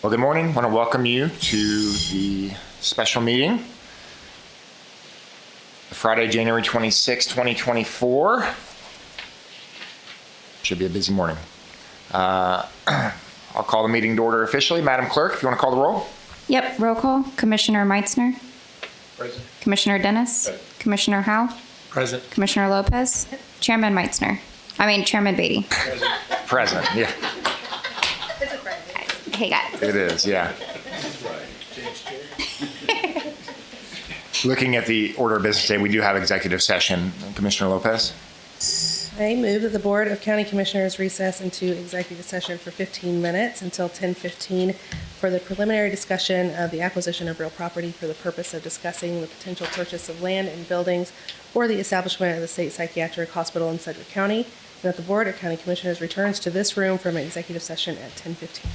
Well, good morning. I want to welcome you to the special meeting, Friday, January 26, 2024. Should be a busy morning. I'll call the meeting to order officially. Madam Clerk, if you want to call the roll. Yep, roll call. Commissioner Meitzner. Present. Commissioner Dennis. Present. Commissioner Howe. Present. Commissioner Lopez. Chairman Meitzner. Chairman Beatty. Present, yeah. Hey, guys. It is, yeah. Looking at the order of business today, we do have executive session. Commissioner Lopez? I move that the Board of County Commissioners recess into executive session for 15 minutes until 10:15 for the preliminary discussion of the acquisition of real property for the purpose of discussing the potential purchase of land and buildings for the establishment of the State Psychiatric Hospital in Sedgwick County, and that the Board of County Commissioners returns to this room from executive session at 10:15.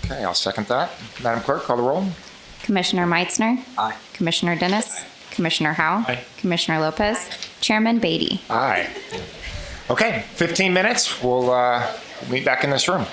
Okay, I'll second that. Madam Clerk, call the roll. Commissioner Meitzner. Aye. Commissioner Dennis. Commissioner Howe. Aye. Commissioner Lopez. Chairman Beatty. Aye. Okay, 15 minutes. We'll meet back in this room.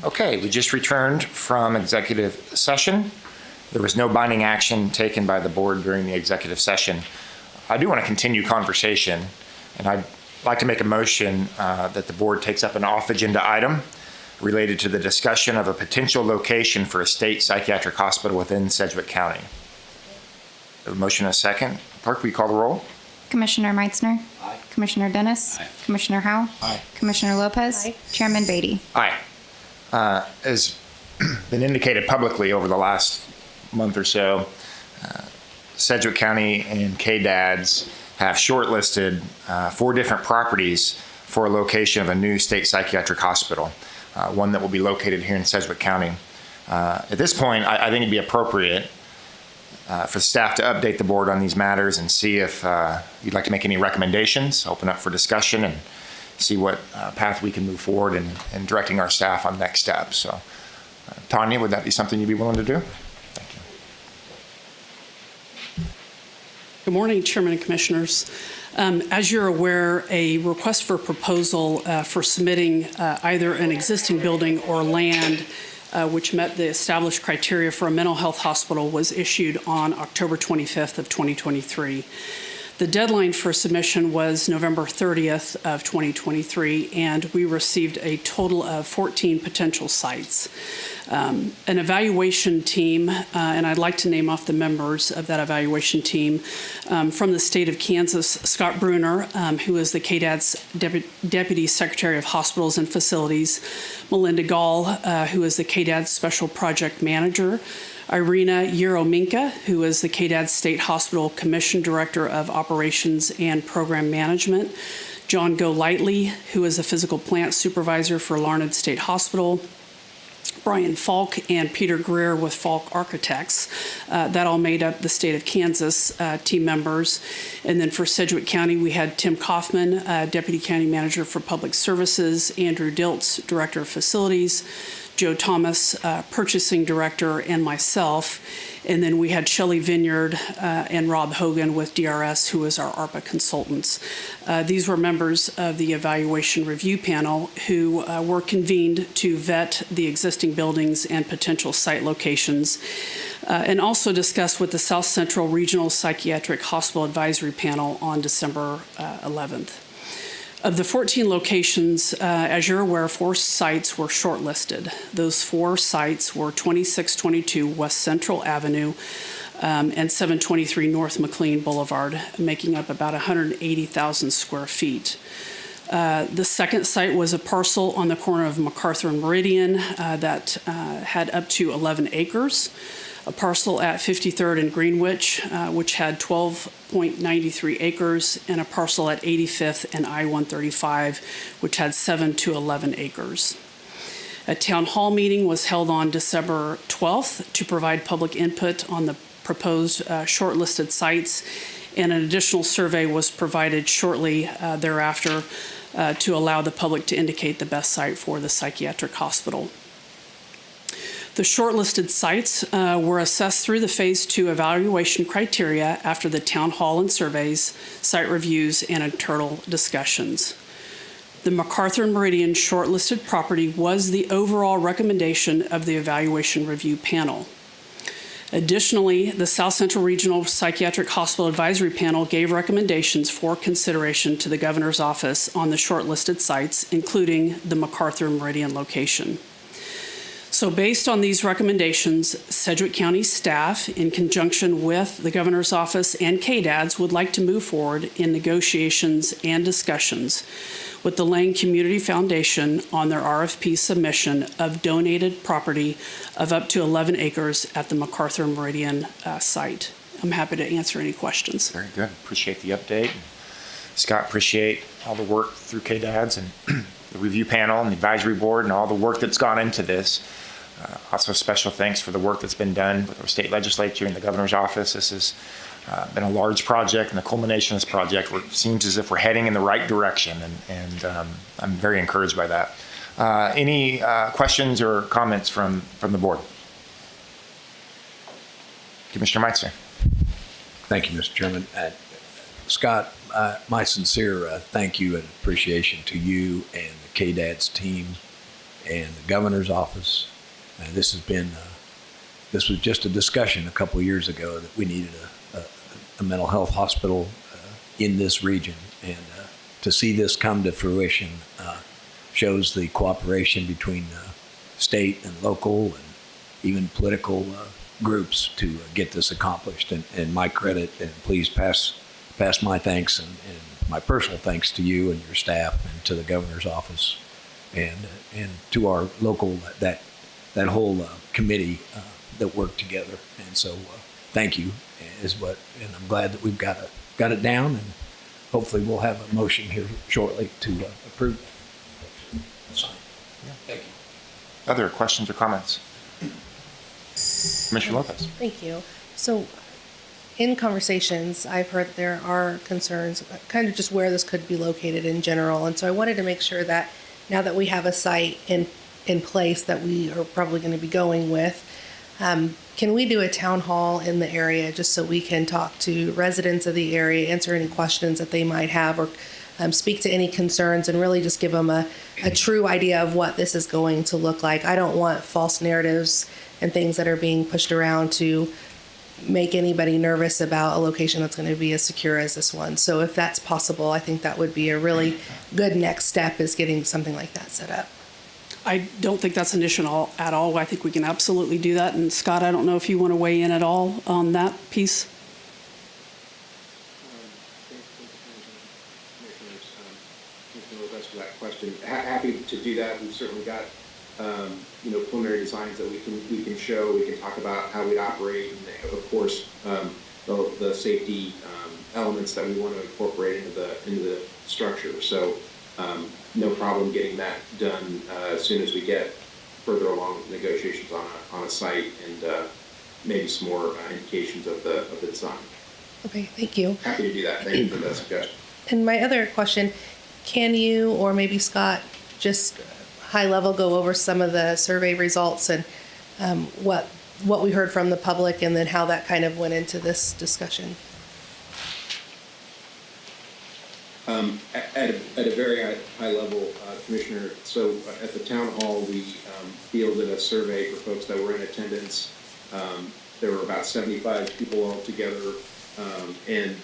Okay, we just returned from executive session. There was no binding action taken by the board during the executive session. I do want to continue conversation, and I'd like to make a motion that the board takes up an off-agenda item related to the discussion of a potential location for a state psychiatric hospital within Sedgwick County. A motion and a second. Clerk, will you call the roll? Commissioner Meitzner. Aye. Commissioner Dennis. Aye. Commissioner Howell. Aye. Commissioner Lopez. Aye. Chairman Beatty. Aye. As been indicated publicly over the last month or so, Sedgwick County and KDADS have shortlisted 4 different properties for a location of a new state psychiatric hospital, one that will be located here in Sedgwick County. At this point, I think it'd be appropriate for staff to update the board on these matters and see if you'd like to make any recommendations, open up for discussion, and see what path we can move forward in directing our staff on next steps. So, Tanya, would that be something you'd be willing to do? Thank you. Good morning, Chairman and Commissioners. As you're aware, a request for proposal for submitting either an existing building or land which met the established criteria for a mental health hospital was issued on October 25th of 2023. The deadline for submission was November 30th of 2023, and we received a total of 14 potential sites. An evaluation team, and I'd like to name off the members of that evaluation team, from the state of Kansas, Scott Bruner, who is the KDAD's Deputy Secretary of Hospitals and Facilities, Melinda Gall, who is the KDAD's Special Project Manager, Irina Yerominka, who is the KDAD State Hospital Commission Director of Operations and Program Management, John Golightly, who is a Physical Plant Supervisor for Larned State Hospital, Brian Falk, and Peter Greer with Falk Architects. That all made up the state of Kansas team members. And then for Sedgwick County, we had Tim Kaufman, Deputy County Manager for Public Services, Andrew Diltz, Director of Facilities, Joe Thomas, Purchasing Director, and myself. And then we had Shelley Vineyard and Rob Hogan with DRS, who is our ARPA consultants. These were members of the evaluation review panel who were convened to vet the existing buildings and potential site locations, and also discussed with the South Central Regional Psychiatric Hospital Advisory Panel on December 11th. Of the 14 locations, as you're aware, 4 sites were shortlisted. Those 4 sites were 2622 West Central Avenue and 723 North McLean Boulevard, making up about 180,000 square feet. The second site was a parcel on the corner of MacArthur and Meridian that had up to 11 acres. A parcel at 53rd and Greenwich, which had 12.93 acres, and a parcel at 85th and I-135, which had 7 to 11 acres. A town hall meeting was held on December 12th to provide public input on the proposed shortlisted sites, and an additional survey was provided shortly thereafter to allow the public to indicate the best site for the psychiatric hospital. The shortlisted sites were assessed through the Phase 2 evaluation criteria after the town hall and surveys, site reviews, and internal discussions. The MacArthur and Meridian shortlisted property was the overall recommendation of the evaluation review panel. Additionally, the South Central Regional Psychiatric Hospital Advisory Panel gave recommendations for consideration to the Governor's Office on the shortlisted sites, including the MacArthur and Meridian location. So based on these recommendations, Sedgwick County staff, in conjunction with the Governor's Office and KDADS, would like to move forward in negotiations and discussions with the Lane Community Foundation on their RFP submission of donated property of up to 11 acres at the MacArthur Meridian site. I'm happy to answer any questions. Very good. Appreciate the update. Scott, appreciate all the work through KDADS and the review panel and the advisory board and all the work that's gone into this. Also, special thanks for the work that's been done with our state legislature and the governor's office. This has been a large project, and the culmination of this project seems as if we're heading in the right direction, and I'm very encouraged by that. Any questions or comments from the board? Commissioner Meitzner. Thank you, Mr. Chairman. Scott, my sincere thank you and appreciation to you and the KDADS team and the governor's office. This was just a discussion a couple of years ago that we needed a mental health hospital in this region, and to see this come to fruition shows the cooperation between state and local and even political groups to get this accomplished. And my credit, and please pass my thanks and my personal thanks to you and your staff and to the governor's office and to our local, that whole committee that worked together. And so thank you and I'm glad that we've got it down, and hopefully we'll have a motion here shortly to approve. Thank you. Other questions or comments? Commissioner Lopez. Thank you. So in conversations, I've heard there are concerns about kind of just where this could be located in general. And so I wanted to make sure that now that we have a site in place that we are probably going to be going with, can we do a town hall in the area just so we can talk to residents of the area, answer any questions that they might have, or speak to any concerns, and really just give them a true idea of what this is going to look like? I don't want false narratives and things that are being pushed around to make anybody nervous about a location that's going to be as secure as this one. So if that's possible, I think that would be a really good next step, is getting something like that set up. I don't think that's an issue at all. I think we can absolutely do that. And Scott, I don't know if you want to weigh in at all on that piece. Thanks for that question. Happy to do that. We've certainly got preliminary designs that we can show. We can talk about how we operate, and of course the safety elements that we want to incorporate into the structure. So no problem getting that done as soon as we get further along with negotiations on a site, and maybe some more indications of the design. Okay, thank you. Happy to do that. Thank you for that suggestion. And my other question, can you, or maybe Scott, just high level go over some of the survey results and what we heard from the public, and then how that kind of went into this discussion? At a very high level, Commissioner, so at the town hall, we fielded a survey for folks that were in attendance. There were about 75 people altogether, and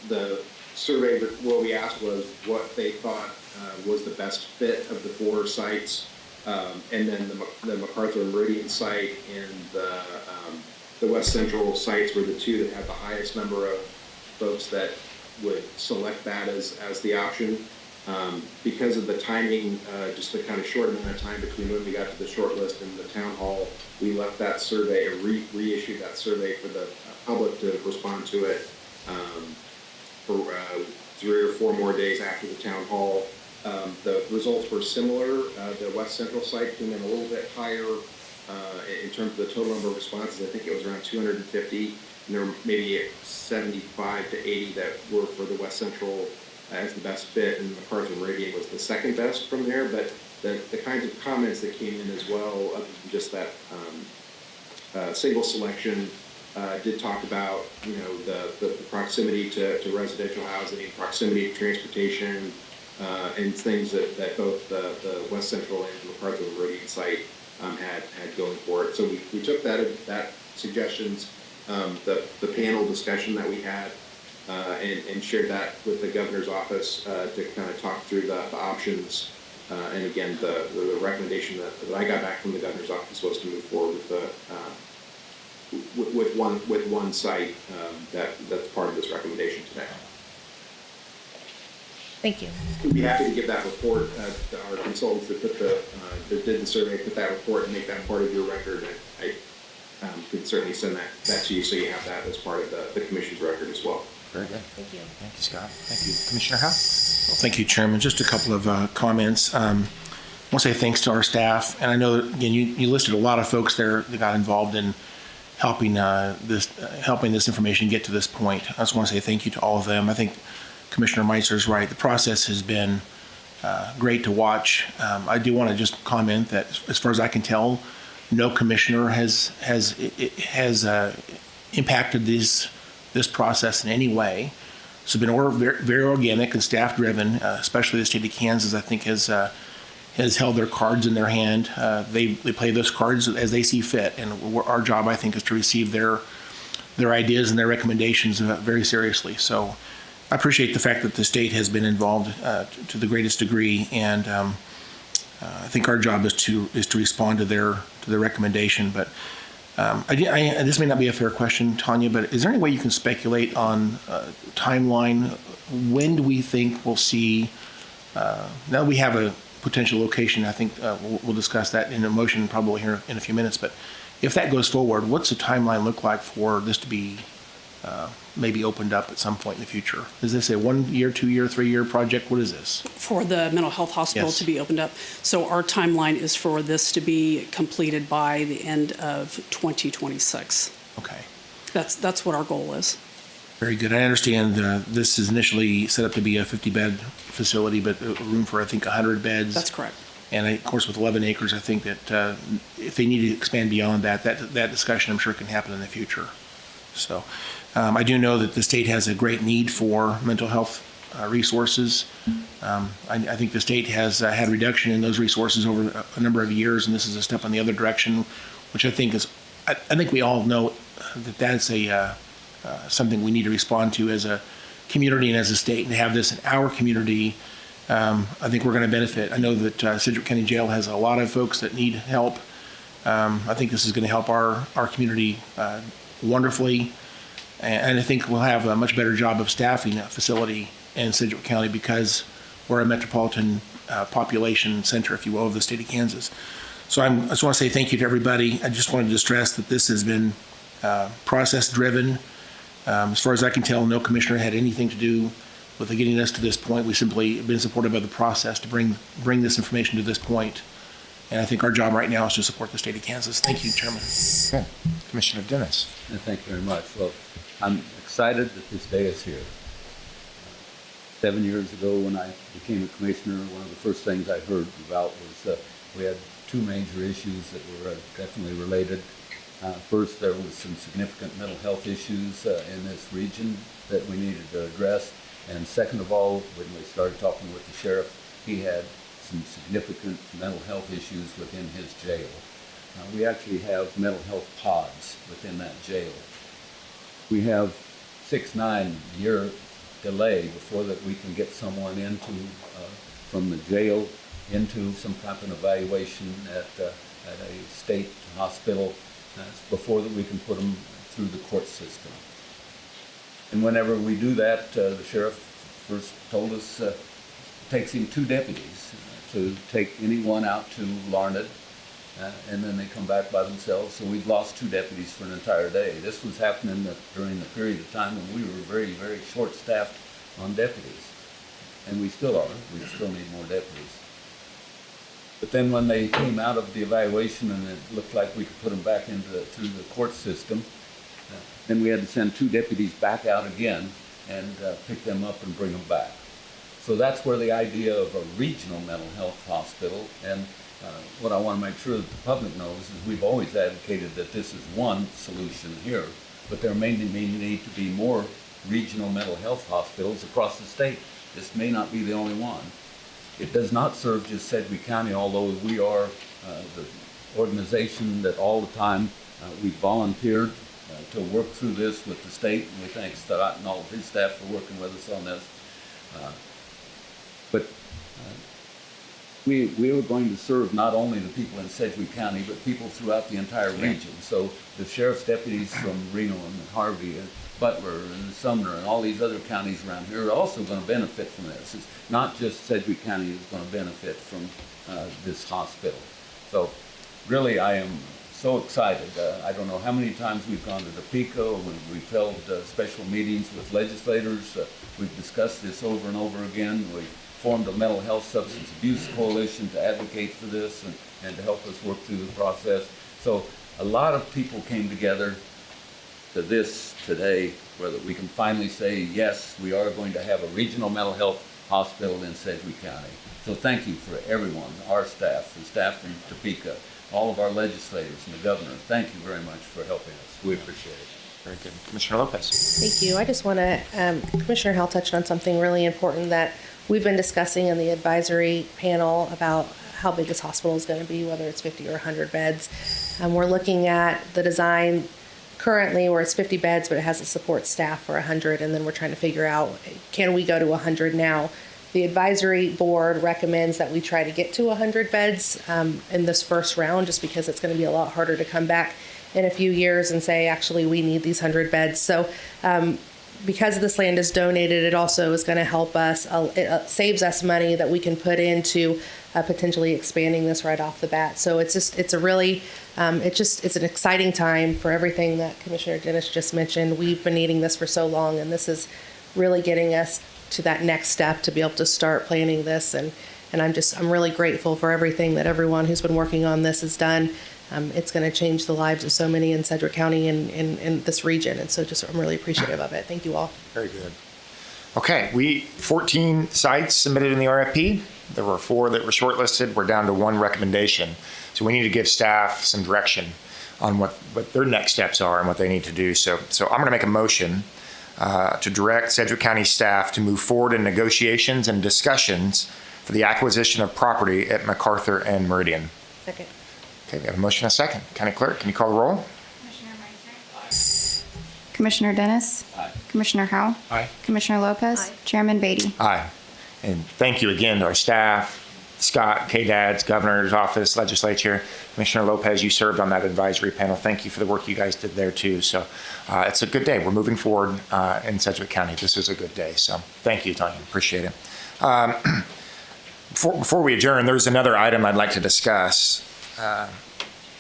the survey, what we asked was what they thought was the best fit of the 4 sites, and then the MacArthur Meridian site and the West Central sites were the 2 that had the highest number of folks that would select that as the option. Because of the timing, just the kind of short amount of time between when we got to the short list and the town hall, we left that survey, or reissued that survey for the public to respond to it for 3 or 4 more days after the town hall. The results were similar. The West Central site came in a little bit higher in terms of the total number of responses. I think it was around 250. And there were maybe 75 to 80 that were for the West Central as the best fit, and MacArthur Meridian was the second best from there. But the kinds of comments that came in as well, other than just that single selection, did talk about the proximity to residential housing, proximity to transportation, and things that both the West Central and MacArthur Meridian site had going for it. So we took that suggestions, the panel discussion that we had, and shared that with the governor's office to kind of talk through the options. And again, the recommendation that I got back from the governor's office was to move forward with one site that's part of this recommendation today. Thank you. We'd be happy to give that report to our consultants that did the survey, put that report and make that part of your record. I could certainly send that to you, so you have that as part of the commission's record as well. Very good. Thank you. Thank you, Scott. Thank you. Commissioner Howe? Well, thank you, Chairman. Just a couple of comments. I want to say thanks to our staff. And I know that, again, you listed a lot of folks there that got involved in helping this information get to this point. I just want to say thank you to all of them. I think Commissioner Meitzer is right. The process has been great to watch. I do want to just comment that, as far as I can tell, no commissioner has impacted this process in any way. So it's been very organic and staff driven, especially the state of Kansas, I think has has held their cards in their hand. They play those cards as they see fit, and our job, I think, is to receive their ideas and their recommendations very seriously. So I appreciate the fact that the state has been involved to the greatest degree, and I think our job is to respond to their recommendation. But this may not be a fair question, Tanya, but is there any way you can speculate on timeline? When do we think we'll see? Now that we have a potential location, I think we'll discuss that in a motion probably here in a few minutes. But if that goes forward, what's the timeline look like for this to be maybe opened up at some point in the future? Is this a 1 year, 2 year, 3 year project? What is this? For the mental health hospital Yes. to be opened up. So our timeline is for this to be completed by the end of 2026. Okay. That's what our goal is. Very good. I understand this is initially set up to be a 50-bed facility, but room for, I think, 100 beds. That's correct. And of course, with 11 acres, I think that if they need to expand beyond that discussion, I'm sure, can happen in the future. So I do know that the state has a great need for mental health resources. I think the state has had reduction in those resources over a number of years, and this is a step in the other direction, which I think is, I think we all know that that's something we need to respond to as a community and as a state, and to have this in our community. I think we're going to benefit. I know that Sedgwick County Jail has a lot of folks that need help. I think this is going to help our community wonderfully, and I think we'll have a much better job of staffing a facility in Sedgwick County because we're a metropolitan population center, if you will, of the state of Kansas. So I just want to say thank you to everybody. I just wanted to stress that this has been process-driven. As far as I can tell, no commissioner had anything to do with getting us to this point. We simply have been supportive of the process to bring this information to this point. And I think our job right now is to support the state of Kansas. Thank you, Chairman. Good. Commissioner Dennis. Thank you very much. Well, I'm excited that this day is here. 7 years ago, when I became a commissioner, one of the first things I heard about was we had two major issues that were definitely related. First, there was some significant mental health issues in this region that we needed to address. And second of all, when we started talking with the sheriff, he had some significant mental health issues within his jail. We actually have mental health pods within that jail. We have 6-9 year delay before that we can get someone into from the jail into some type of evaluation at a state hospital before that we can put them through the court system. And whenever we do that, the sheriff first told us it takes him 2 deputies to take anyone out to Larned, and then they come back by themselves. So we've lost 2 deputies for an entire day. This was happening during the period of time when we were very, very short-staffed on deputies. And we still are. We still need more deputies. But then when they came out of the evaluation and it looked like we could put them back through the court system, then we had to send 2 deputies back out again and pick them up and bring them back. So that's where the idea of a regional mental health hospital, and what I want to make sure that the public knows is we've always advocated that this is one solution here, but there may need to be more regional mental health hospitals across the state. This may not be the only one. It does not serve just Sedgwick County, although we are the organization that all the time we volunteered to work through this with the state, and we thank Scott and all of his staff for working with us on this. But we are going to serve not only the people in Sedgwick County, but people throughout the entire region. So the sheriff's deputies from Reno and Harvey and Butler and Sumner and all these other counties around here are also going to benefit from this. It's not just Sedgwick County is going to benefit from this hospital. So really, I am so excited. I don't know how many times we've gone to Topeka, we've held special meetings with legislators. We've discussed this over and over again. We've formed a mental health substance abuse coalition to advocate for this and to help us work through the process. So a lot of people came together to this today where we can finally say, yes, we are going to have a regional mental health hospital in Sedgwick County. So thank you for everyone, our staff, the staff from Topeka, all of our legislators and the governor. Thank you very much for helping us. We appreciate it. Very good. Commissioner Lopez. Thank you. I just want to, Commissioner Howell touched on something really important that we've been discussing in the advisory panel about how big this hospital is going to be, whether it's 50 or 100 beds. We're looking at the design currently where it's 50 beds, but it has a support staff for 100, and then we're trying to figure out, can we go to 100 now? The advisory board recommends that we try to get to 100 beds in this first round, just because it's going to be a lot harder to come back in a few years and say, actually, we need these 100 beds. So because this land is donated, it also is going to help us, it saves us money that we can put into potentially expanding this right off the bat. So it's a really, it's an exciting time for everything that Commissioner Dennis just mentioned. We've been needing this for so long, and this is really getting us to that next step to be able to start planning this. And I'm really grateful for everything that everyone who's been working on this has done. It's going to change the lives of so many in Sedgwick County and in this region. And so I'm really appreciative of it. Thank you all. Very good. Okay, 14 sites submitted in the RFP. There were 4 that were shortlisted. We're down to 1 recommendation. So we need to give staff some direction on what their next steps are and what they need to do. So I'm going to make a motion to direct Sedgwick County staff to move forward in negotiations and discussions for the acquisition of property at MacArthur and Meridian. Second. Okay, we have a motion and a second. County Clerk, can you call the roll? Commissioner Dennis? Aye. Commissioner Howell? Aye. Commissioner Lopez? Aye. Chairman Beatty? Aye. And thank you again to our staff, Scott, KDAD's, Governor's Office, Legislature. Commissioner Lopez, you served on that advisory panel. Thank you for the work you guys did there too. So it's a good day. We're moving forward in Sedgwick County. This is a good day. So thank you, Tanya. Appreciate it. Before we adjourn, there's another item I'd like to discuss.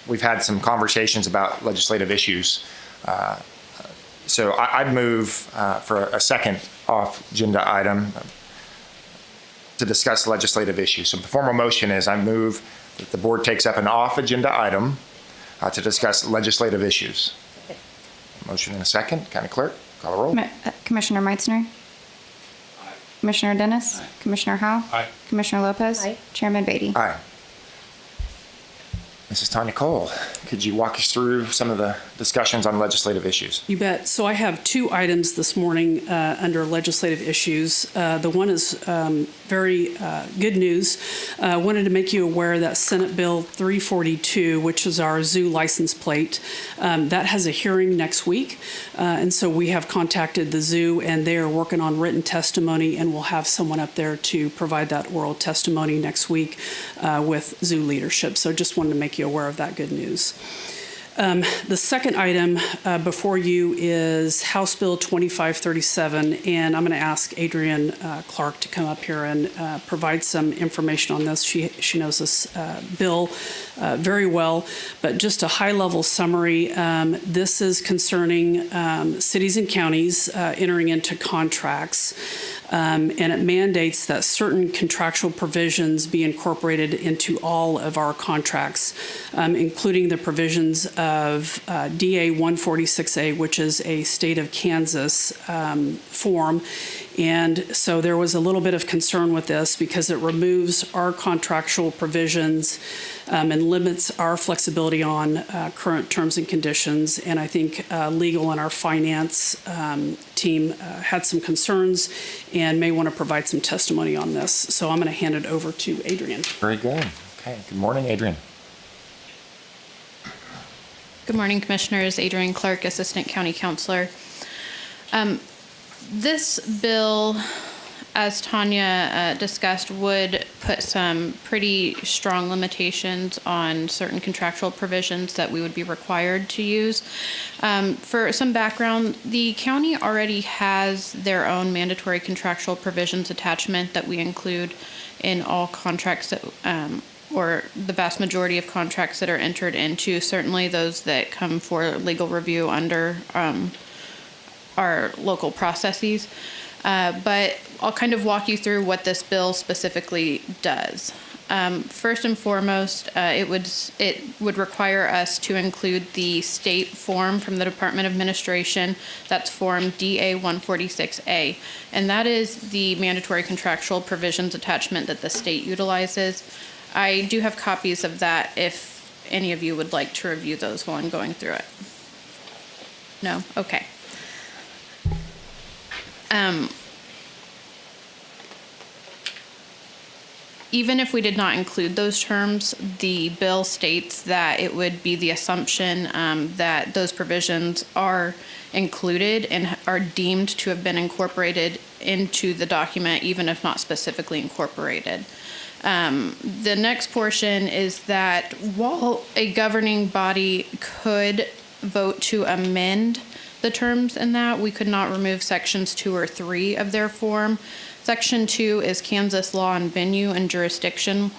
We've had some conversations about legislative issues. So I'd move for a second off agenda item to discuss legislative issues. So the formal motion is I move that the board takes up an off agenda item to discuss legislative issues. Motion in a second. County Clerk, call the roll. Commissioner Meitzner? Aye. Commissioner Dennis? Aye. Commissioner Howell? Aye. Commissioner Lopez? Aye. Chairman Beatty? Aye. Mrs. Tanya Cole, could you walk us through some of the discussions on legislative issues? You bet. So I have 2 items this morning under legislative issues. The one is very good news. I wanted to make you aware that Senate Bill 342, which is our zoo license plate, that has a hearing next week. And so we have contacted the zoo, and they are working on written testimony, and we'll have someone up there to provide that oral testimony next week with zoo leadership. So just wanted to make you aware of that good news. The second item before you is House Bill 2537, and I'm going to ask Adrienne Clark to come up here and provide some information on this. She knows this bill very well, but just a high-level summary. This is concerning cities and counties entering into contracts. And it mandates that certain contractual provisions be incorporated into all of our contracts, including the provisions of DA 146A, which is a state of Kansas form. And so there was a little bit of concern with this because it removes our contractual provisions and limits our flexibility on current terms and conditions. And I think legal and our finance team had some concerns and may want to provide some testimony on this. So I'm going to hand it over to Adrienne. Very good. Okay. Good morning, Adrienne. Good morning, Commissioners. Adrienne Clark, Assistant County Counselor. This bill, as Tanya discussed, would put some pretty strong limitations on certain contractual provisions that we would be required to use. For some background, the county already has their own mandatory contractual provisions attachment that we include in all contracts that or the vast majority of contracts that are entered into, certainly those that come for legal review under our local processes. But I'll kind of walk you through what this bill specifically does. First and foremost, it would require us to include the state form from the Department of Administration. That's Form DA 146A, and that is the mandatory contractual provisions attachment that the state utilizes. I do have copies of that if any of you would like to review those while I'm going through it. No? Okay. even if we did not include those terms, the bill states that it would be the assumption that those provisions are included and are deemed to have been incorporated into the document, even if not specifically incorporated. The next portion is that while a governing body could vote to amend the terms in that, we could not remove sections 2 or 3 of their form. Section 2 is Kansas law on venue and jurisdiction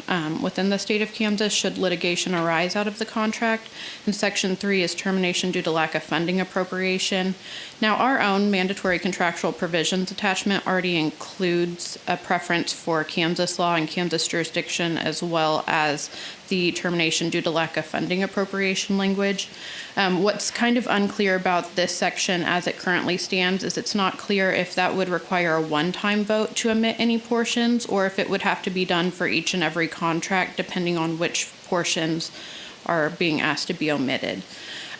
within the state of Kansas should litigation arise out of the contract. And Section 3 is termination due to lack of funding appropriation. Now, our own mandatory contractual provisions attachment already includes a preference for Kansas law and Kansas jurisdiction, as well as the termination due to lack of funding appropriation language. What's kind of unclear about this section as it currently stands is it's not clear if that would require a one-time vote to omit any portions, or if it would have to be done for each and every contract, depending on which portions are being asked to be omitted.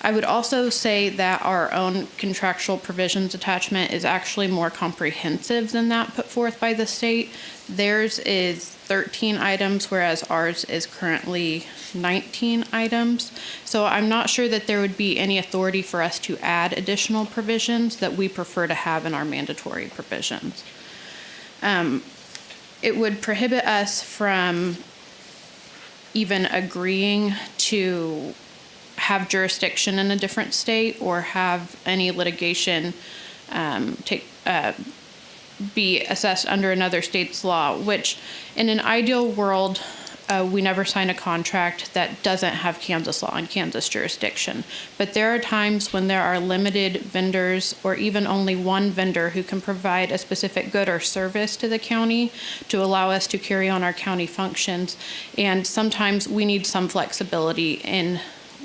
I would also say that our own contractual provisions attachment is actually more comprehensive than that put forth by the state. Theirs is 13 items, whereas ours is currently 19 items. So I'm not sure that there would be any authority for us to add additional provisions that we prefer to have in our mandatory provisions. It would prohibit us from even agreeing to have jurisdiction in a different state or have any litigation be assessed under another state's law, which in an ideal world, we never sign a contract that doesn't have Kansas law and Kansas jurisdiction. But there are times when there are limited vendors or even only one vendor who can provide a specific good or service to the county to allow us to carry on our county functions. And sometimes we need some flexibility in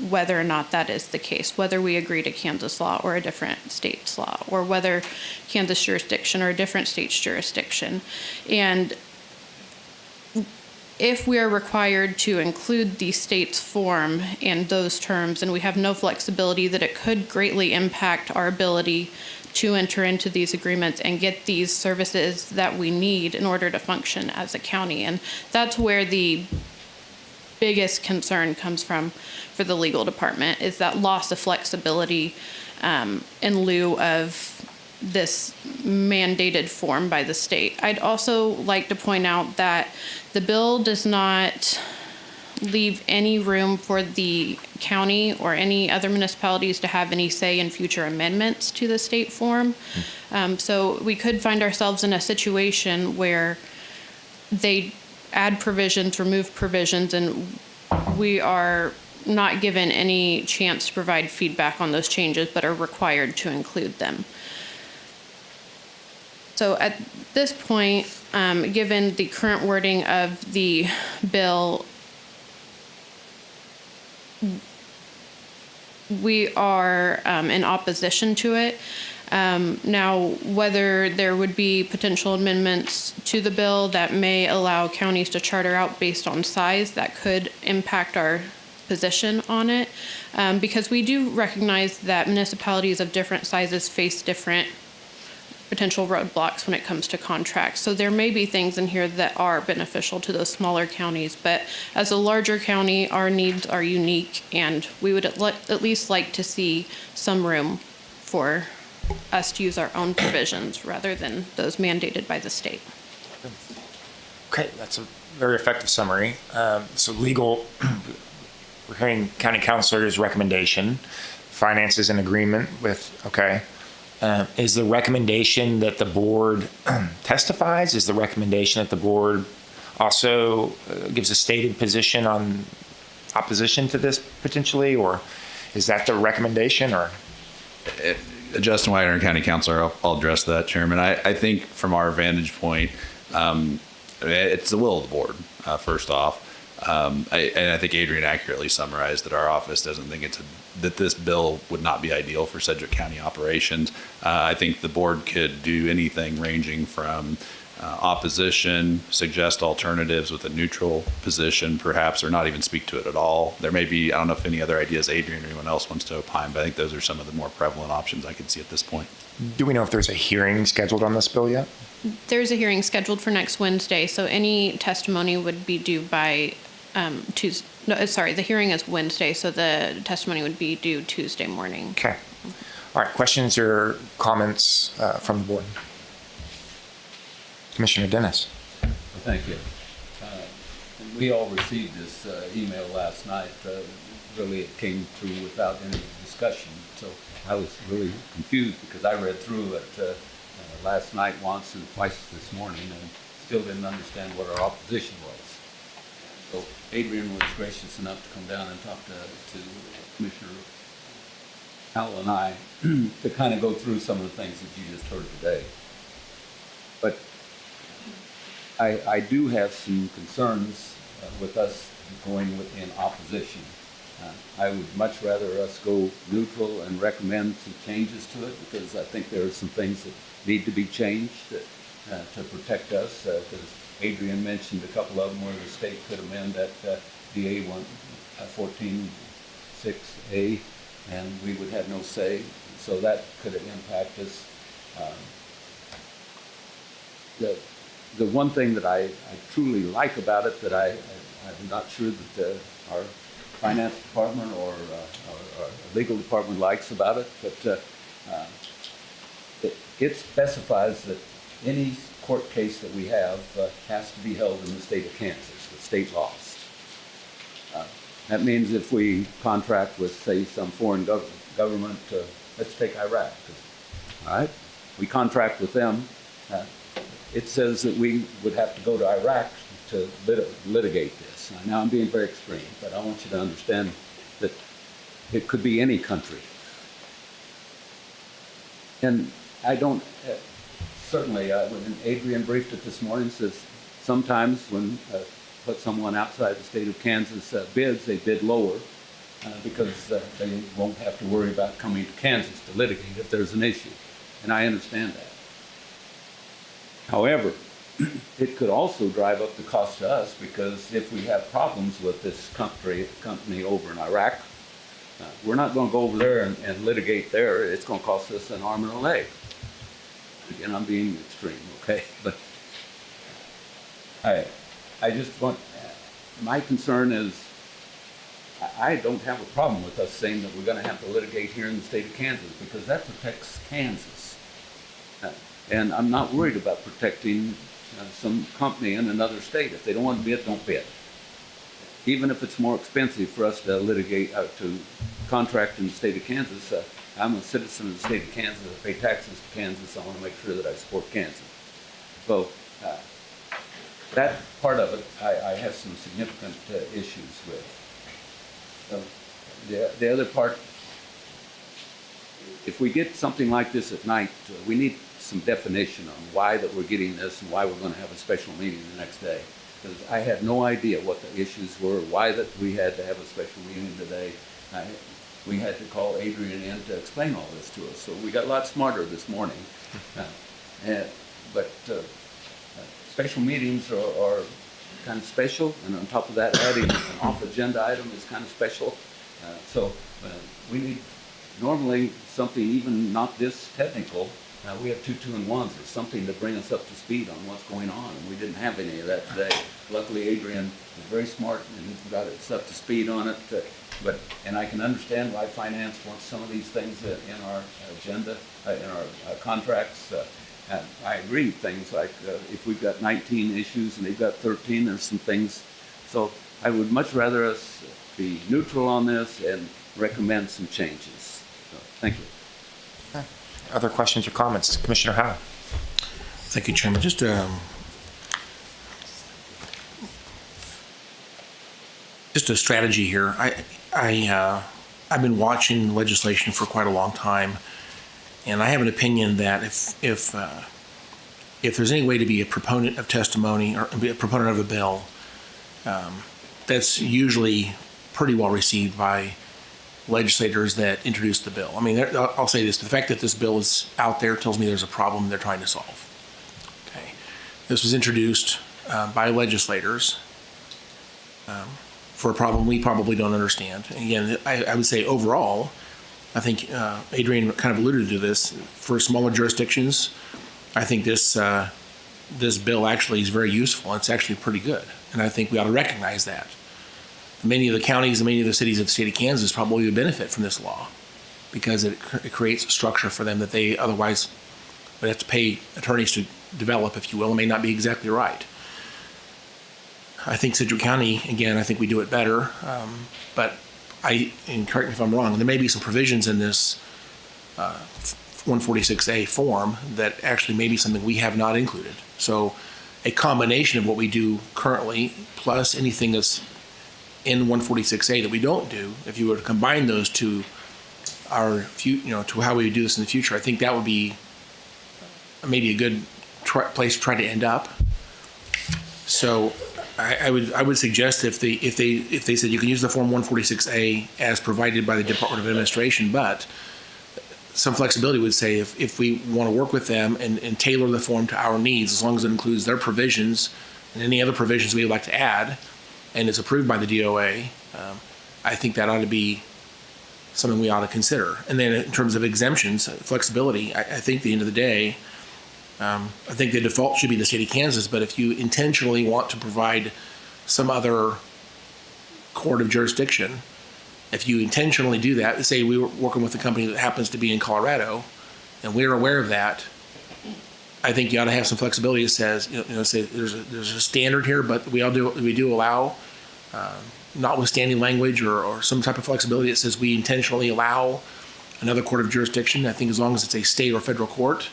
whether or not that is the case, whether we agree to Kansas law or a different state's law, or whether Kansas jurisdiction or a different state's jurisdiction. And if we are required to include the state's form and those terms, and we have no flexibility, that it could greatly impact our ability to enter into these agreements and get these services that we need in order to function as a county. And that's where the biggest concern comes from for the legal department, is that loss of flexibility in lieu of this mandated form by the state. I'd also like to point out that the bill does not leave any room for the county or any other municipalities to have any say in future amendments to the state form. So we could find ourselves in a situation where they add provisions, remove provisions, and we are not given any chance to provide feedback on those changes, but are required to include them. So at this point, given the current wording of the bill, we are in opposition to it. Now, whether there would be potential amendments to the bill that may allow counties to charter out based on size, that could impact our position on it, because we do recognize that municipalities of different sizes face different potential roadblocks when it comes to contracts. So there may be things in here that are beneficial to those smaller counties, but as a larger county, our needs are unique, and we would at least like to see some room for us to use our own provisions rather than those mandated by the state. Okay, that's a very effective summary. So legal, we're hearing county councilor's recommendation. Finance is in agreement with, okay. Is the recommendation that the board testifies? Is the recommendation that the board also gives a stated position on opposition to this potentially, or is that the recommendation? Or Justin Wagner, County Councilor, I'll address that, Chairman. I think from our vantage point, it's the will of the board, first off. And I think Adrian accurately summarized that our office doesn't think that this bill would not be ideal for Sedgwick County operations. I think the board could do anything ranging from opposition, suggest alternatives with a neutral position, perhaps, or not even speak to it at all. There may be, I don't know if any other ideas Adrian or anyone else wants to opine, but I think those are some of the more prevalent options I can see at this point. do we know if there's a hearing scheduled on this bill yet? There's a hearing scheduled for next Wednesday, so any testimony would be due by Tuesday. No, sorry, the hearing is Wednesday, so the testimony would be due Tuesday morning. Okay. All right, questions or comments from the board? Commissioner Dennis. Well, thank you. We all received this email last night. Really, it came through without any discussion, so I was really confused because I read through it last night once and twice this morning and still didn't understand what our opposition was. So Adrian was gracious enough to come down and talk to Commissioner Howell and I to kind of go through some of the things that you just heard today. But I do have some concerns with us going in opposition. I would much rather us go neutral and recommend some changes to it because I think there are some things that need to be changed to protect us. Because Adrian mentioned a couple of them where the state could amend that DA 14.6A and we would have no say. So that could impact us. The one thing that I truly like about it that I'm not sure that our finance department or our legal department likes about it, but it specifies that any court case that we have has to be held in the state of Kansas, the state laws. That means if we contract with, say, some foreign government, let's take Iraq, all right? We contract with them. It says that we would have to go to Iraq to litigate this. Now, I'm being very extreme, but I want you to understand that it could be any country. And I don't, certainly, when Adrian briefed it this morning, says sometimes when someone outside the state of Kansas bids, they bid lower because they won't have to worry about coming to Kansas to litigate if there's an issue. And I understand that. However, it could also drive up the cost to us because if we have problems with this company over in Iraq, we're not going to go over there and litigate there. It's going to cost us an arm and a leg. Again, I'm being extreme, okay? But I just want, my concern is I don't have a problem with us saying that we're going to have to litigate here in the state of Kansas because that protects Kansas. And I'm not worried about protecting some company in another state. If they don't want to bid, don't bid. Even if it's more expensive for us to litigate, to contract in the state of Kansas, I'm a citizen of the state of Kansas. I pay taxes to Kansas. I want to make sure that I support Kansas. So that part of it, I have some significant issues with. So the other part, if we get something like this at night, we need some definition on why that we're getting this and why we're going to have a special meeting the next day. Because I had no idea what the issues were, why that we had to have a special meeting today. We had to call Adrian in to explain all this to us. So we got a lot smarter this morning. But special meetings are kind of special, and on top of that, adding an off-agenda item is kind of special. So we need normally something even not this technical. We have 2 2-in-1s or something to bring us up to speed on what's going on, and we didn't have any of that today. Luckily, Adrian is very smart and got us up to speed on it. And I can understand why finance wants some of these things in our agenda, in our contracts. I agree. Things like if we've got 19 issues and they've got 13, there's some things. So I would much rather us be neutral on this and recommend some changes. So, thank you. Other questions or comments? Commissioner Howell. Thank you, Chairman. Just a strategy here. I've been watching legislation for quite a long time, and I have an opinion that if there's any way to be a proponent of testimony or be a proponent of a bill, that's usually pretty well received by legislators that introduce the bill. I mean, I'll say this, the fact that this bill is out there tells me there's a problem they're trying to solve. Okay. This was introduced by legislators for a problem we probably don't understand. And again, I would say overall, I think Adrian kind of alluded to this, for smaller jurisdictions, I think this this bill actually is very useful. It's actually pretty good. And I think we ought to recognize that. Many of the counties and many of the cities of the state of Kansas probably would benefit from this law because it creates a structure for them that they otherwise would have to pay attorneys to develop, if you will. It may not be exactly right. I think Sedgwick County, again, I think we do it better. But and correct me if I'm wrong, there may be some provisions in this 146A form that actually may be something we have not included. So a combination of what we do currently plus anything that's in 146A that we don't do, if you were to combine those to our, to how we would do this in the future, I think that would be maybe a good place to try to end up. So I would suggest if they said you can use the form 146A as provided by the Department of Administration, but some flexibility would say if we want to work with them and tailor the form to our needs, as long as it includes their provisions and any other provisions we would like to add, and it's approved by the DOA, I think that ought to be something we ought to consider. And then in terms of exemptions, flexibility, I think at the end of the day, I think the default should be the state of Kansas, but if you intentionally want to provide some other court of jurisdiction, if you intentionally do that, say we were working with a company that happens to be in Colorado, and we're aware of that, I think you ought to have some flexibility that says, say there's a standard here, but we do allow, notwithstanding language or some type of flexibility that says we intentionally allow another court of jurisdiction. I think as long as it's a state or federal court,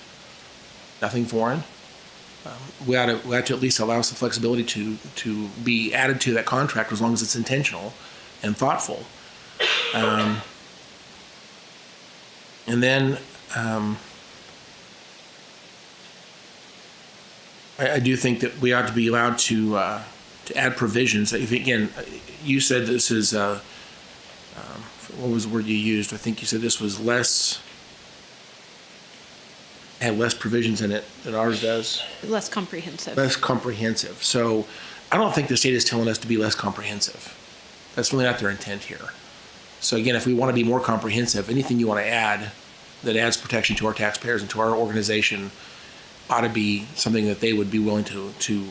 nothing foreign, we ought to at least allow some flexibility to be added to that contract as long as it's intentional and thoughtful. And then I do think that we ought to be allowed to add provisions. If, again, you said this is what was the word you used? I think you said this was had less provisions in it than ours does. Less comprehensive. Less comprehensive. So I don't think the state is telling us to be less comprehensive. That's really not their intent here. So again, if we want to be more comprehensive, anything you want to add that adds protection to our taxpayers and to our organization ought to be something that they would be willing to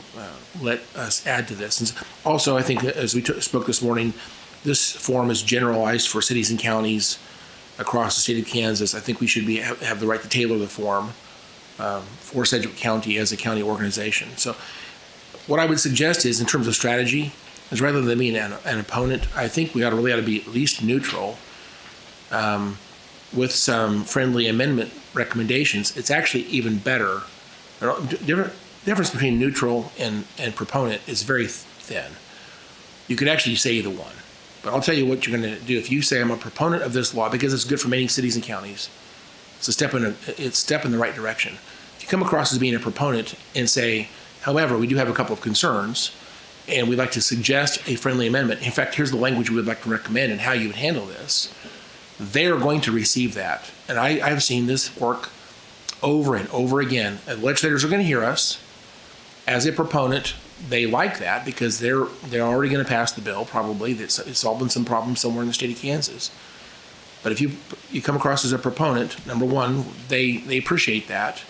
let us add to this. And also, I think as we spoke this morning, this form is generalized for cities and counties across the state of Kansas. I think we should have the right to tailor the form for Sedgwick County as a county organization. So what I would suggest is, in terms of strategy, is rather than being an opponent, I think we ought to be at least neutral with some friendly amendment recommendations. It's actually even better. Difference between neutral and proponent is very thin. You could actually say either one. But I'll tell you what you're going to do. If you say I'm a proponent of this law because it's good for many cities and counties, it's a step in the right direction. If you come across as being a proponent and say, however, we do have a couple of concerns, and we'd like to suggest a friendly amendment. In fact, here's the language we would like to recommend and how you would handle this. They're going to receive that. And I've seen this work over and over again. And legislators are going to hear us. As a proponent, they like that because they're already going to pass the bill, probably. It's solving some problems somewhere in the state of Kansas. But if you come across as a proponent, number one, they appreciate that.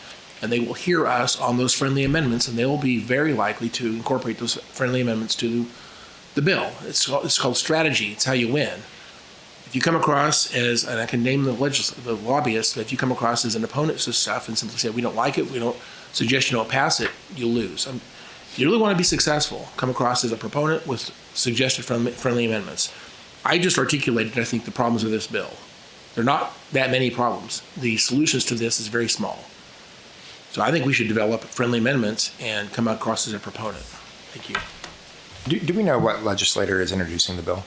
And they will hear us on those friendly amendments, and they will be very likely to incorporate those friendly amendments to the bill. It's called strategy. It's how you win. If you come across as, and I can name the lobbyists, but if you come across as an opponent to stuff and simply say, we don't like it, we don't suggest you don't pass it, you'll lose. If you really want to be successful, come across as a proponent with suggested friendly amendments. I just articulated, I think, the problems of this bill. There are not that many problems. The solutions to this is very small. So I think we should develop friendly amendments and come across as a proponent. Thank you. Do we know what legislator is introducing the bill?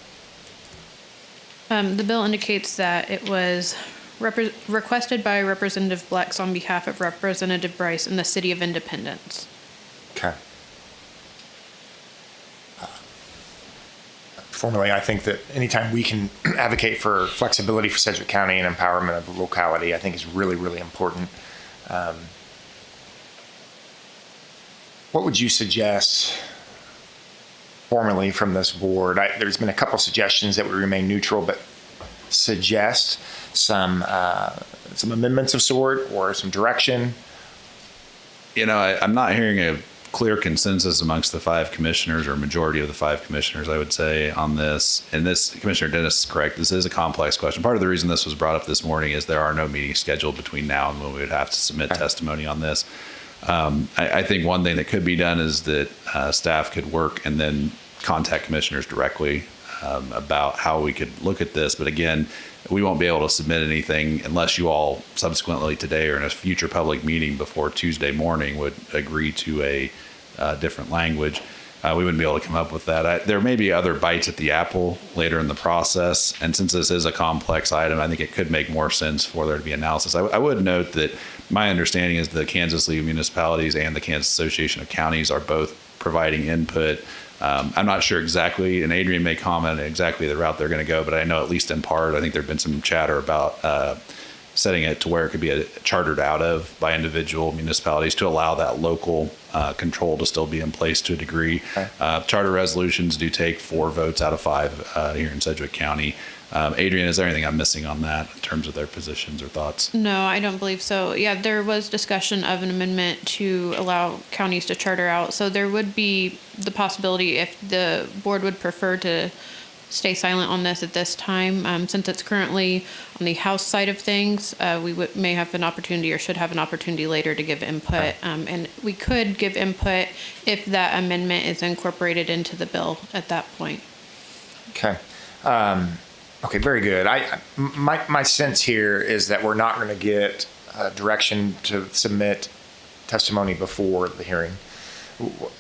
The bill indicates that it was requested by Representative Blex on behalf of Representative Bryce in the City of Independence. Okay. Formally, I think that anytime we can advocate for flexibility for Sedgwick County and empowerment of the locality, I think is really, really important. What would you suggest formally from this board? There's been a couple suggestions that we remain neutral, but suggest some amendments of sort or some direction. I'm not hearing a clear consensus amongst the 5 commissioners, or majority of the 5 commissioners, I would say, on this. And this, Commissioner Dennis is correct. This is a complex question. Part of the reason this was brought up this morning is there are no meetings scheduled between now and when we would have to submit testimony on this. I think one thing that could be done is that staff could work and then contact commissioners directly about how we could look at this. But again, we won't be able to submit anything unless you all subsequently today or in a future public meeting before Tuesday morning would agree to a different language. We wouldn't be able to come up with that. There may be other bites at the apple later in the process. And since this is a complex item, I think it could make more sense for there to be analysis. I would note that my understanding is the Kansas League of Municipalities and the Kansas Association of Counties are both providing input. I'm not sure exactly, and Adrian may comment on exactly the route they're going to go, but I know at least in part, I think there've been some chatter about setting it to where it could be chartered out of by individual municipalities to allow that local control to still be in place to a degree. Okay. Charter resolutions do take 4 votes out of 5 here in Sedgwick County. Adrian, is there anything I'm missing on that in terms of their positions or thoughts? No, I don't believe so. Yeah, there was discussion of an amendment to allow counties to charter out. So there would be the possibility, if the board would prefer to stay silent on this at this time, since it's currently on the House side of things, we may have an opportunity or should have an opportunity later to give input. And we could give input if that amendment is incorporated into the bill at that point. Okay. Okay, very good. My sense here is that we're not going to get direction to submit testimony before the hearing.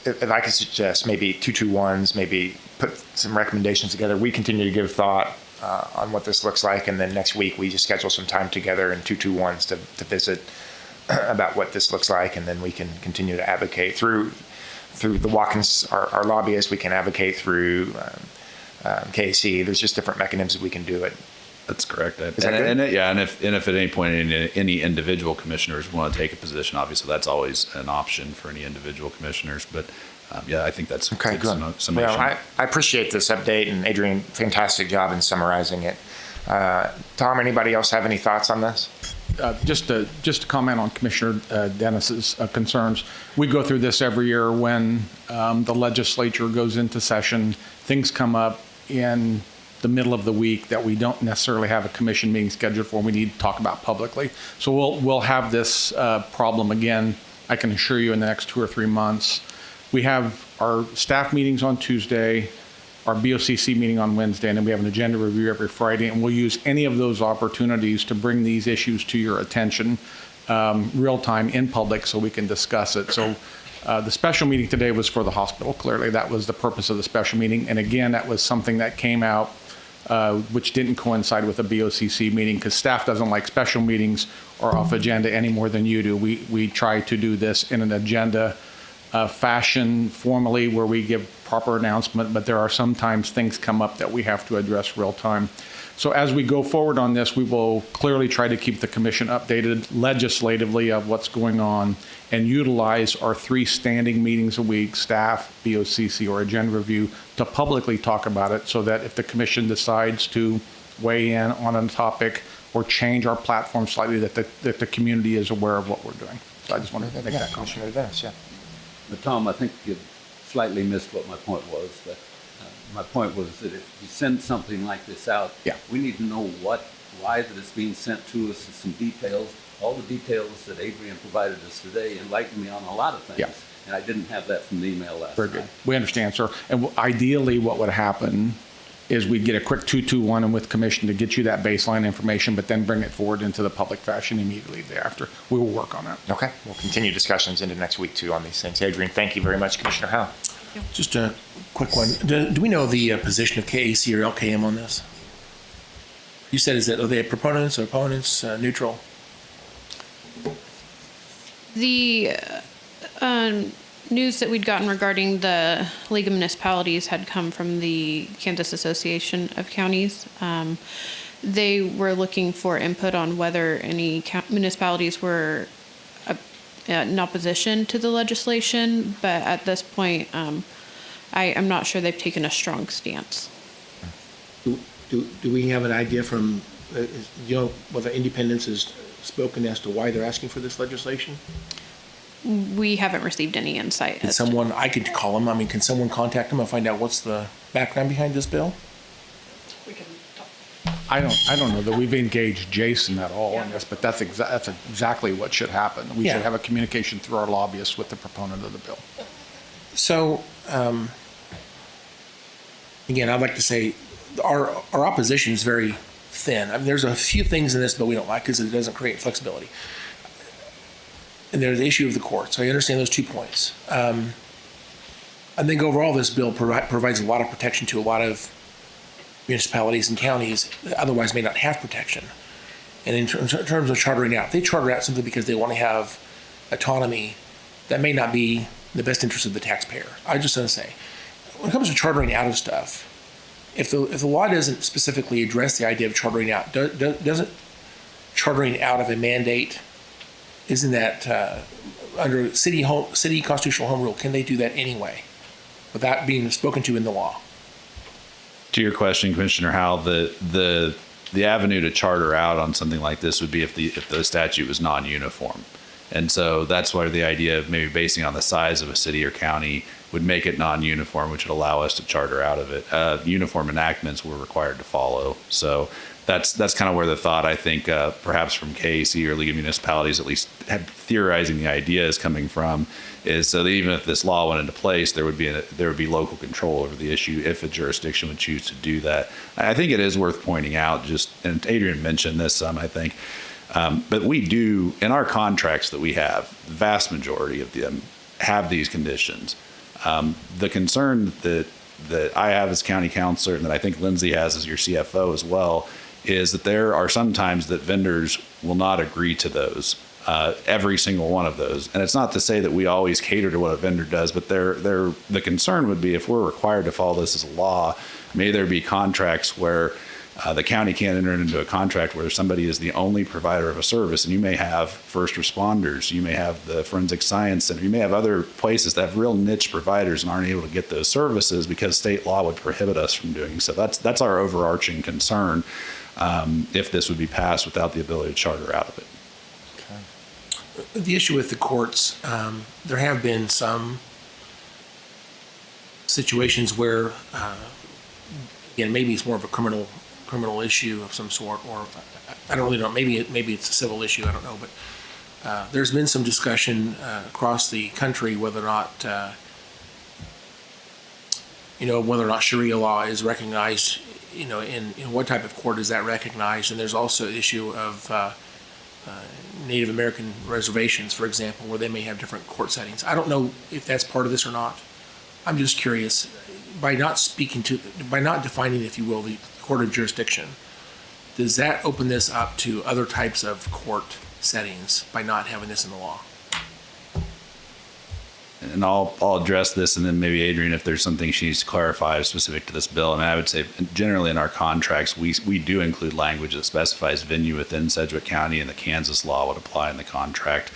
If I could suggest maybe 221s, maybe put some recommendations together. We continue to give thought on what this looks like, and then next week we just schedule some time together in 221s to visit about what this looks like, and then we can continue to advocate through the walk-ins, our lobbyists. We can advocate through KC. There's just different mechanisms we can do it. That's correct. Is that good? And if at any point any individual commissioners want to take a position, obviously that's always an option for any individual commissioners. But I think that's okay. Good. Summation. Well, I appreciate this update, and Adrian, fantastic job in summarizing it. Tom, anybody else have any thoughts on this? Just to comment on Commissioner Dennis's concerns. We go through this every year when the legislature goes into session. Things come up in the middle of the week that we don't necessarily have a commission meeting scheduled for, we need to talk about publicly. So we'll have this problem again, I can assure you, in the next 2 or 3 months. We have our staff meetings on Tuesday, our BOCC meeting on Wednesday, and then we have an agenda review every Friday, and we'll use any of those opportunities to bring these issues to your attention real time in public so we can discuss it. So the special meeting today was for the hospital. Clearly, that was the purpose of the special meeting. And again, that was something that came out which didn't coincide with the BOCC meeting, because staff doesn't like special meetings or off agenda any more than you do. We try to do this in an agenda fashion formally where we give proper announcement, but there are sometimes things come up that we have to address real time. So as we go forward on this, we will clearly try to keep the commission updated legislatively of what's going on and utilize our 3 standing meetings a week, staff, BOCC, or agenda review, to publicly talk about it, so that if the commission decides to weigh in on a topic or change our platform slightly, that the community is aware of what we're doing. So I just wanted to make that comment. Commissioner Dennis, yeah. But Tom, I think you slightly missed what my point was. My point was that if you send something like this out, we need to know why that it's being sent to us, and some details. All the details that Adrian provided us today enlightened me on a lot of things, and I didn't have that from the email last night. Very good. We understand, sir. And ideally, what would happen is we'd get a quick 221 and with commission to get you that baseline information, but then bring it forward into the public fashion immediately thereafter. We will work on that. Okay. We'll continue discussions into next week, too, on these things. Adrian, thank you very much. Commissioner Howe. Just a quick one. Do we know the position of KAC or LKM on this? You said, are they proponents or opponents, neutral? The news that we'd gotten regarding the League of Municipalities had come from the Kansas Association of Counties. They were looking for input on whether any municipalities were in opposition to the legislation, but at this point, I'm not sure they've taken a strong stance. Do we have an idea from, whether Independence has spoken as to why they're asking for this legislation? We haven't received any insight. Can someone, I could call them, I mean, can someone contact them and find out what's the background behind this bill? I don't know that we've engaged Jason at all on this, but that's exactly what should happen. We Yeah. should have a communication through our lobbyists with the proponent of the bill. So, again, I'd like to say our opposition is very thin. I mean, there's a few things in this bill we don't like because it doesn't create flexibility. And there's the issue of the courts. I understand those 2 points. I think overall this bill provides a lot of protection to a lot of municipalities and counties that otherwise may not have protection. And in terms of chartering out, they charter out simply because they want to have autonomy. That may not be in the best interest of the taxpayer. I just want to say, when it comes to chartering out of stuff, if the law doesn't specifically address the idea of chartering out, doesn't chartering out of a mandate, isn't that under city constitutional home rule? Can they do that anyway, without being spoken to in the law? To your question, Commissioner Howell, the avenue to charter out on something like this would be if the statute was non-uniform. And so that's where the idea of maybe basing on the size of a city or county would make it non-uniform, which would allow us to charter out of it. Uniform enactments we're required to follow. So that's kind of where the thought, I think, perhaps from KAC or League of Municipalities, at least theorizing the idea is coming from, is so that even if this law went into place, there would be local control over the issue if a jurisdiction would choose to do that. I think it is worth pointing out, and Adrian mentioned this some, I think, but we do, in our contracts that we have, the vast majority of them have these conditions. The concern that I have as county councilor, and that I think Lindsay has as your CFO as well, is that there are some times that vendors will not agree to those, every single one of those. And it's not to say that we always cater to what a vendor does, but the concern would be if we're required to follow this as a law, may there be contracts where the county can't enter into a contract where somebody is the only provider of a service, and you may have first responders, you may have the forensic science center, you may have other places that have real niche providers and aren't able to get those services because state law would prohibit us from doing so. That's our overarching concern if this would be passed without the ability to charter out of it. The issue with the courts, there have been some situations where, again, maybe it's more of a criminal issue of some sort, or I don't really know. Maybe it's a civil issue. I don't know, but there's been some discussion across the country whether or not Sharia law is recognized. In what type of court is that recognized? And there's also the issue of Native American reservations, for example, where they may have different court settings. I don't know if that's part of this or not. I'm just curious. By not defining, if you will, the court of jurisdiction, does that open this up to other types of court settings by not having this in the law? And I'll address this, and then maybe Adrian, if there's something she needs to clarify specific to this bill. And I would say generally in our contracts, we do include language that specifies venue within Sedgwick County, and the Kansas law would apply in the contract.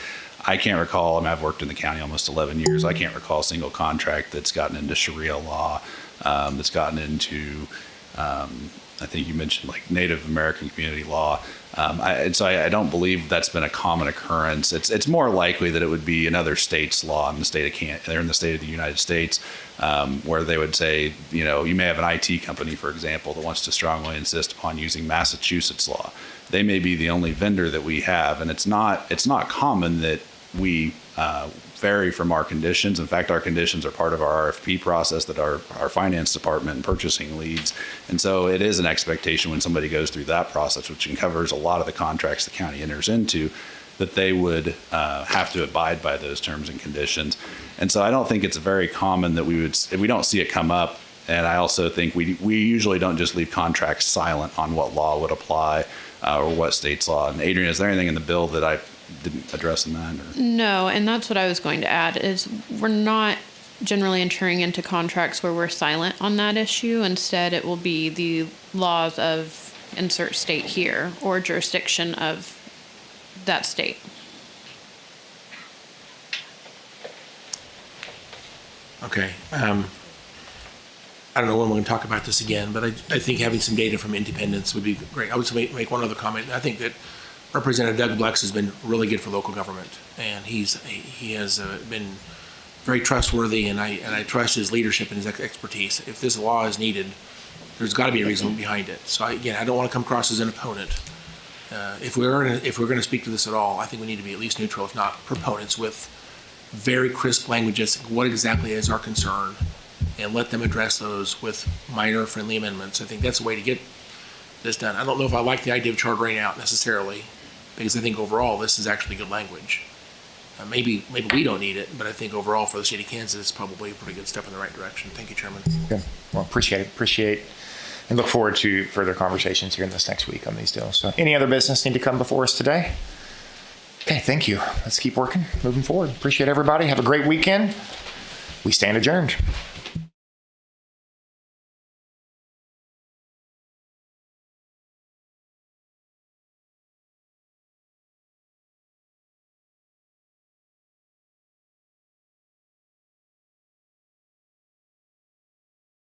I can't recall, I've worked in the county almost 11 years, I can't recall a single contract that's gotten into Sharia law, that's gotten into, I think you mentioned like Native American community law. I don't believe that's been a common occurrence. It's more likely that it would be another state's law in the state of they're in the state of the United States, where they would say, you may have an IT company, for example, that wants to strongly insist upon using Massachusetts law. They may be the only vendor that we have, and it's not common that we vary from our conditions. In fact, our conditions are part of our RFP process that our finance department and purchasing leads. And so it is an expectation when somebody goes through that process, which covers a lot of the contracts the county enters into, that they would have to abide by those terms and conditions. And so I don't think it's very common that we don't see it come up. And I also think we usually don't just leave contracts silent on what law would apply or what state's law. And Adrian, is there anything in the bill that I didn't address in that? Or? No, and that's what I was going to add, is we're not generally entering into contracts where we're silent on that issue. Instead, it will be the laws of insert state here or jurisdiction of that state. Okay. I don't know when we're going to talk about this again, but I think having some data from independents would be great. I would make one other comment. I think that Representative Doug Blex has been really good for local government, and he has been very trustworthy, and I trust his leadership and his expertise. If this law is needed, there's got to be a reason behind it. So I don't want to come across as an opponent. If we're going to speak to this at all, I think we need to be at least neutral, if not proponents, with very crisp languages. What exactly is our concern, and let them address those with minor friendly amendments. I think that's the way to get this done. I don't know if I like the idea of chartering out necessarily, because I think overall this is actually good language. Maybe we don't need it, but I think overall for the state of Kansas, it's probably a pretty good step in the right direction. Thank you, Chairman. Good. Well, appreciate, and look forward to further conversations here in this next week on these deals. So any other business need to come before us today? Okay, thank you. Let's keep working, moving forward. Appreciate everybody. Have a great weekend. We stand adjourned.